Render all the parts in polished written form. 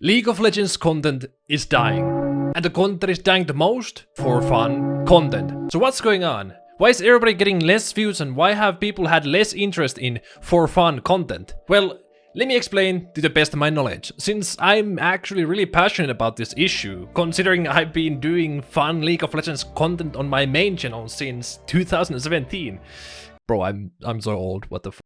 League of Legends content is dying. And the content that is dying the most? For fun content. So what's going on? Why is everybody getting less views and why have people had less interest in for fun content? Well, let me explain to the best of my knowledge, since I'm actually really passionate about this issue, considering I've been doing fun League of Legends content on my main channel since 2017. Bro, I'm so old, what the f.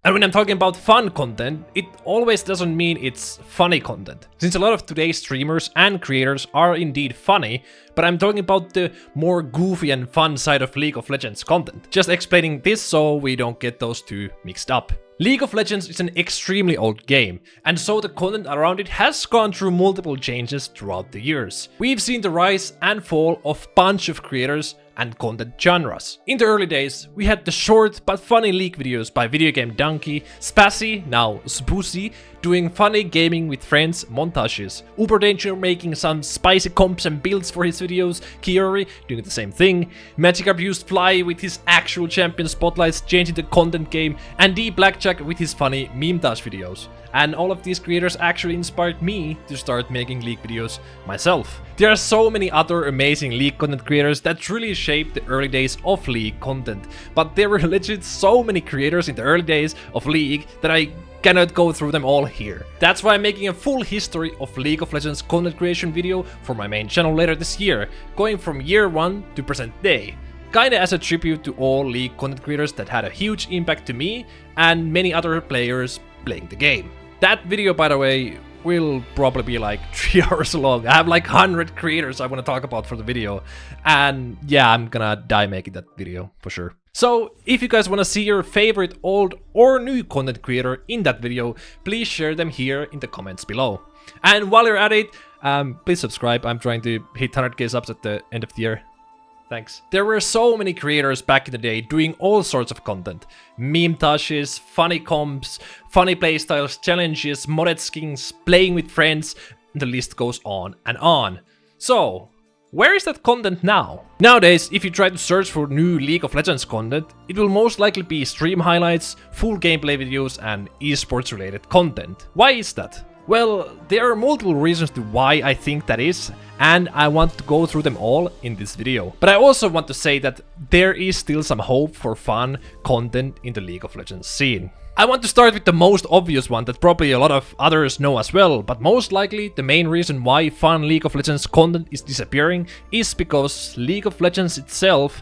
And when I'm talking about fun content, it always doesn't mean it's funny content, since a lot of today's streamers and creators are indeed funny, but I'm talking about the more goofy and fun side of League of Legends content. Just explaining this so we don't get those two mixed up. League of Legends is an extremely old game, and so the content around it has gone through multiple changes throughout the years. We've seen the rise and fall of a bunch of creators and content genres. In the early days, we had the short but funny league videos by Video Game Donkey, Spassy, now Spoosy, doing funny gaming with friends montages, Uberdanger making some spicy comps and builds for his videos, Kiori doing the same thing, Magikarp used Fly with his actual champion spotlights changing the content game, and D Blackjack with his funny montage videos. And all of these creators actually inspired me to start making League videos myself. There are so many other amazing League content creators that really shaped the early days of League content, but there were legit so many creators in the early days of League that I cannot go through them all here. That's why I'm making a full history of League of Legends content creation video for my main channel later this year, going from year 1 to present day. Kinda as a tribute to all League content creators that had a huge impact to me and many other players playing the game. That video, by the way, will probably be like 3 hours long. I have like 100 creators I want to talk about for the video. And yeah, I'm gonna die making that video for sure. So if you guys want to see your favorite old or new content creator in that video, please share them here in the comments below. And while you're at it, please subscribe. I'm trying to hit 100k subs at the end of the year. Thanks. There were so many creators back in the day doing all sorts of content. Meme-tashes, funny comps, funny playstyles, challenges, modded skins, playing with friends, and the list goes on and on. So, where is that content now? Nowadays, if you try to search for new League of Legends content, it will most likely be stream highlights, full gameplay videos, and esports related content. Why is that? Well, there are multiple reasons to why I think that is, and I want to go through them all in this video. But I also want to say that there is still some hope for fun content in the League of Legends scene. I want to start with the most obvious one that probably a lot of others know as well, but most likely the main reason why fun League of Legends content is disappearing is because League of Legends itself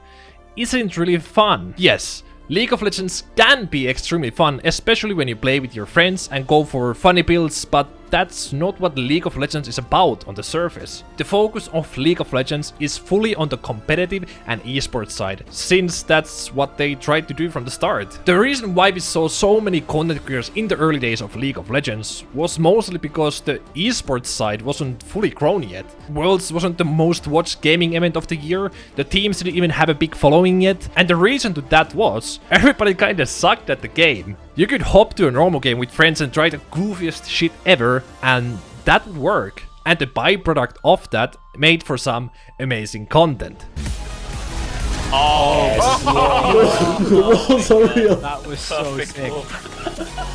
isn't really fun. Yes, League of Legends can be extremely fun, especially when you play with your friends and go for funny builds, but that's not what League of Legends is about on the surface. The focus of League of Legends is fully on the competitive and esports side, since that's what they tried to do from the start. The reason why we saw so many content creators in the early days of League of Legends was mostly because the esports side wasn't fully grown yet. Worlds wasn't the most watched gaming event of the year, the teams didn't even have a big following yet, and the reason to that was everybody kinda sucked at the game. You could hop to a normal game with friends and try the goofiest shit ever, and that would work. And the byproduct of that made for some amazing content. Oh, that was so sick.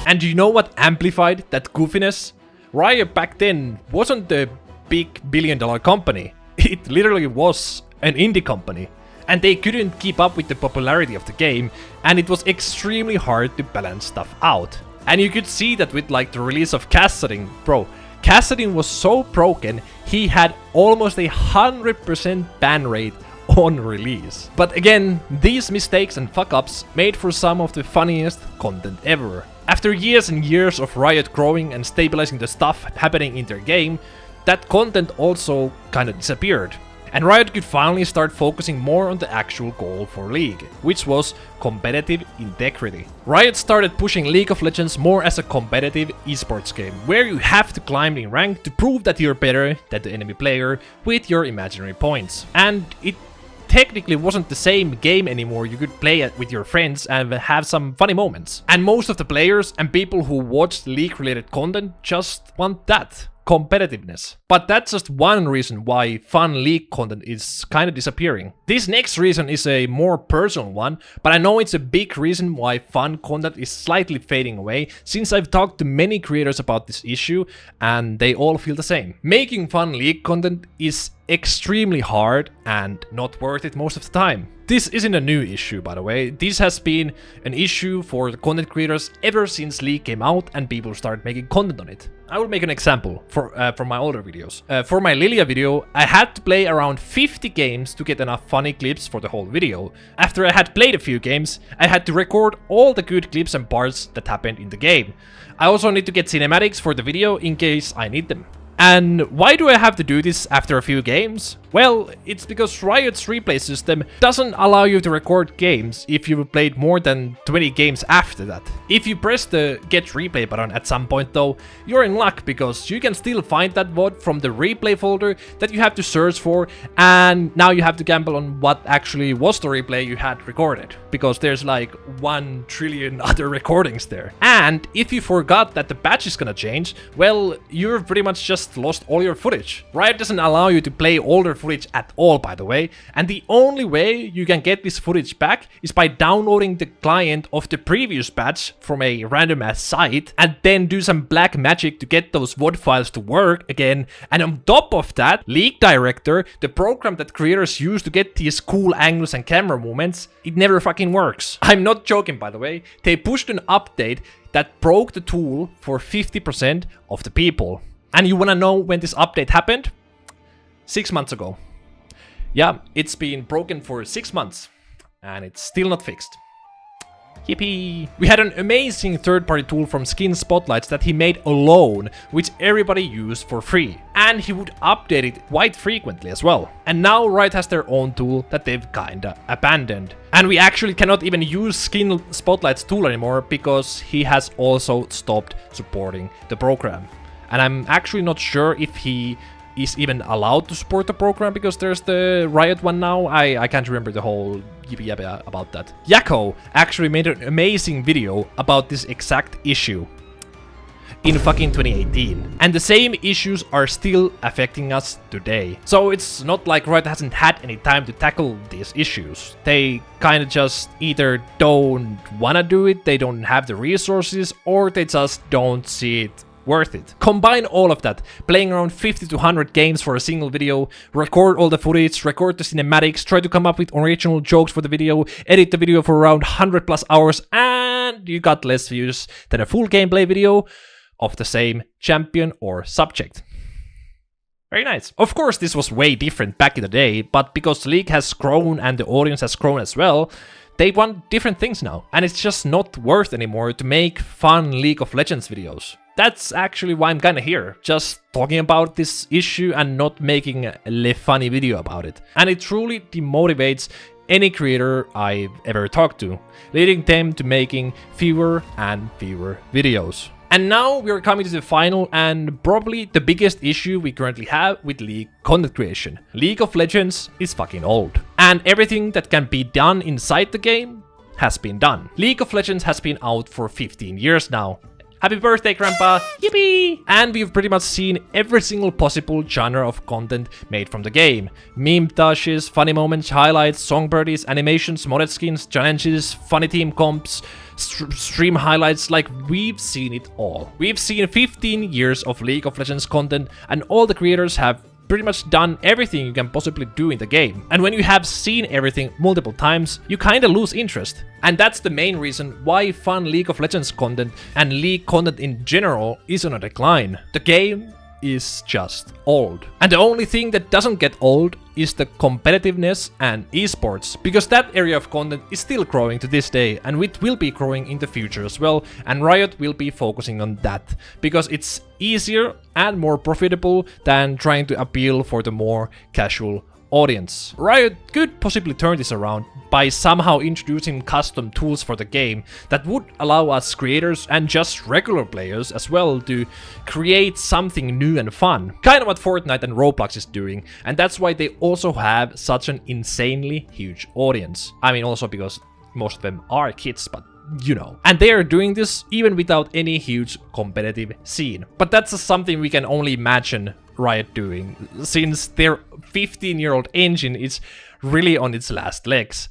And do you know what amplified that goofiness? Riot back then wasn't the big billion-dollar company. It literally was an indie company. And they couldn't keep up with the popularity of the game, and it was extremely hard to balance stuff out. And you could see that with like the release of Kassadin. Bro, Kassadin was so broken, he had almost 100% ban rate on release. But again, these mistakes and fuck-ups made for some of the funniest content ever. After years and years of Riot growing and stabilizing the stuff happening in their game, that content also kinda disappeared. And Riot could finally start focusing more on the actual goal for League, which was competitive integrity. Riot started pushing League of Legends more as a competitive esports game, where you have to climb in rank to prove that you're better than the enemy player with your imaginary points. And it technically wasn't the same game anymore. You could play it with your friends and have some funny moments. And most of the players and people who watched League related content just want that. competitiveness. But that's just one reason why fun league content is kind of disappearing. This next reason is a more personal one, but I know it's a big reason why fun content is slightly fading away, since I've talked to many creators about this issue and they all feel the same. Making fun league content is extremely hard and not worth it most of the time. This isn't a new issue, by the way. This has been an issue for the content creators ever since League came out and people started making content on it. I will make an example from my older videos. For my Lillia video, I had to play around 50 games to get enough funny clips for the whole video. After I had played a few games, I had to record all the good clips and parts that happened in the game. I also need to get cinematics for the video in case I need them. And why do I have to do this after a few games? Well, it's because Riot's replay system doesn't allow you to record games if you've played more than 20 games after that. If you press the get replay button at some point though, you're in luck because you can still find that VOD from the replay folder that you have to search for, and now you have to gamble on what actually was the replay you had recorded, because there's like 1 trillion other recordings there. And if you forgot that the patch is gonna change, well, you've pretty much just lost all your footage. Riot doesn't allow you to play older footage at all, by the way, and the only way you can get this footage back is by downloading the client of the previous patch from a random ass site and then do some black magic to get those VOD files to work again. And on top of that, League Director, the program that creators use to get these cool angles and camera movements, it never fucking works. I'm not joking, by the way. They pushed an update that broke the tool for 50% of the people. And you wanna know when this update happened? 6 months ago. Yeah, it's been broken for 6 months and it's still not fixed. Yippee! We had an amazing third-party tool from Skin Spotlights that he made alone, which everybody used for free. And he would update it quite frequently as well. And now Riot has their own tool that they've kinda abandoned. And we actually cannot even use Skin Spotlights tool anymore because he has also stopped supporting the program. And I'm actually not sure if he is even allowed to support the program because there's the Riot one now. I can't remember the whole yippee yabba about that. Yakko actually made an amazing video about this exact issue in fucking 2018. And the same issues are still affecting us today. So it's not like Riot hasn't had any time to tackle these issues. They kind of just either don't wanna do it, they don't have the resources, or they just don't see it worth it. Combine all of that, playing around 50 to 100 games for a single video, record all the footage, record the cinematics, try to come up with original jokes for the video, edit the video for around 100 plus hours, and you got less views than a full gameplay video of the same champion or subject. Very nice. Of course, this was way different back in the day, but because the league has grown and the audience has grown as well, they want different things now, and it's just not worth anymore to make fun League of Legends videos. That's actually why I'm kinda here, just talking about this issue and not making a funny video about it. And it truly demotivates any creator I've ever talked to, leading them to making fewer and fewer videos. And now we're coming to the final and probably the biggest issue we currently have with League content creation. League of Legends is fucking old. And everything that can be done inside the game has been done. League of Legends has been out for 15 years now. Happy birthday, Grandpa! Yippee! And we've pretty much seen every single possible genre of content made from the game. Meme dashes, funny moments, highlights, song birdies, animations, modded skins, challenges, funny team comps, stream highlights, like we've seen it all. We've seen 15 years of League of Legends content and all the creators have pretty much done everything you can possibly do in the game. And when you have seen everything multiple times, you kinda lose interest. And that's the main reason why fun League of Legends content and League content in general is on a decline. The game is just old. And the only thing that doesn't get old is the competitiveness and esports, because that area of content is still growing to this day and it will be growing in the future as well, and Riot will be focusing on that because it's easier and more profitable than trying to appeal for the more casual audience. Riot could possibly turn this around by somehow introducing custom tools for the game that would allow us creators and just regular players as well to create something new and fun. Kind of what Fortnite and Roblox is doing, and that's why they also have such an insanely huge audience. I mean, also because most of them are kids, but you know. And they are doing this even without any huge competitive scene. But that's just something we can only imagine Riot doing, since their 15-year-old engine is really on its last legs.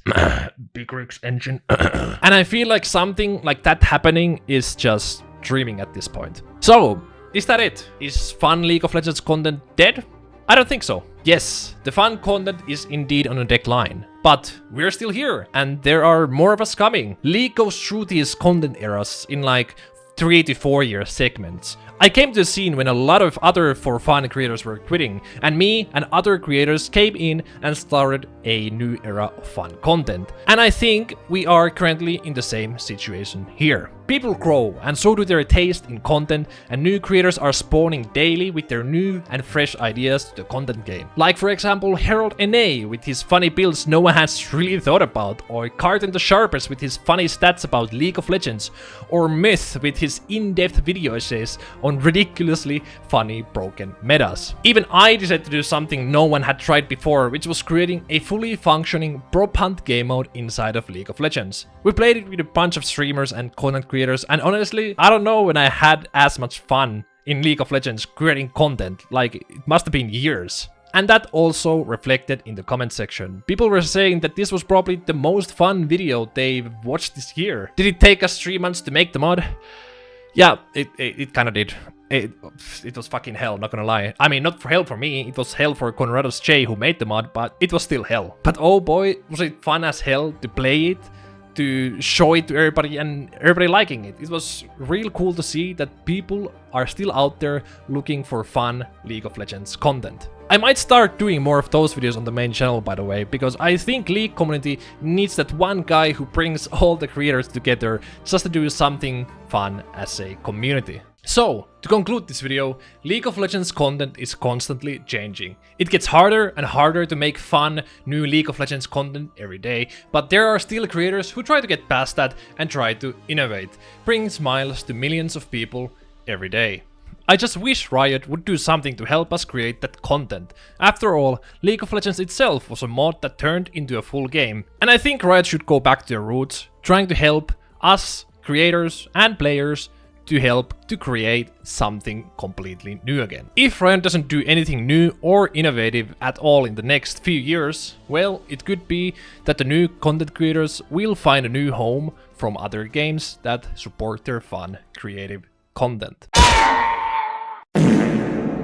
Big Rick's engine. And I feel like something like that happening is just dreaming at this point. So, is that it? Is fun League of Legends content dead? I don't think so. Yes, the fun content is indeed on a decline, but we're still here and there are more of us coming. League goes through these content eras in like 3 to 4 year segments. I came to the scene when a lot of other for fun creators were quitting, and me and other creators came in and started a new era of fun content. And I think we are currently in the same situation here. People grow, and so do their taste in content, and new creators are spawning daily with their new and fresh ideas to the content game. Like for example Herald NA with his funny builds no one has really thought about, or Carton the Sharpest with his funny stats about League of Legends, or Myth with his in-depth video essays on ridiculously funny broken metas. Even I decided to do something no one had tried before, which was creating a fully functioning prop hunt game mode inside of League of Legends. We played it with a bunch of streamers and content creators, and honestly, I don't know when I had as much fun in League of Legends creating content, like it must have been years. And that also reflected in the comment section. People were saying that this was probably the most fun video they've watched this year. Did it take us 3 months to make the mod? Yeah, it kinda did. It was fucking hell, not gonna lie. I mean, not for hell for me, it was hell for Conradus J who made the mod, but it was still hell. But oh boy, was it fun as hell to play it, to show it to everybody and everybody liking it. It was real cool to see that people are still out there looking for fun League of Legends content. I might start doing more of those videos on the main channel, by the way, because I think League community needs that one guy who brings all the creators together just to do something fun as a community. So, to conclude this video, League of Legends content is constantly changing. It gets harder and harder to make fun new League of Legends content every day, but there are still creators who try to get past that and try to innovate, bring smiles to millions of people every day. I just wish Riot would do something to help us create that content. After all, League of Legends itself was a mod that turned into a full game. And I think Riot should go back to their roots, trying to help us, creators and players, to help to create something completely new again. If Riot doesn't do anything new or innovative at all in the next few years, well, it could be that the new content creators will find a new home from other games that support their fun, creative content.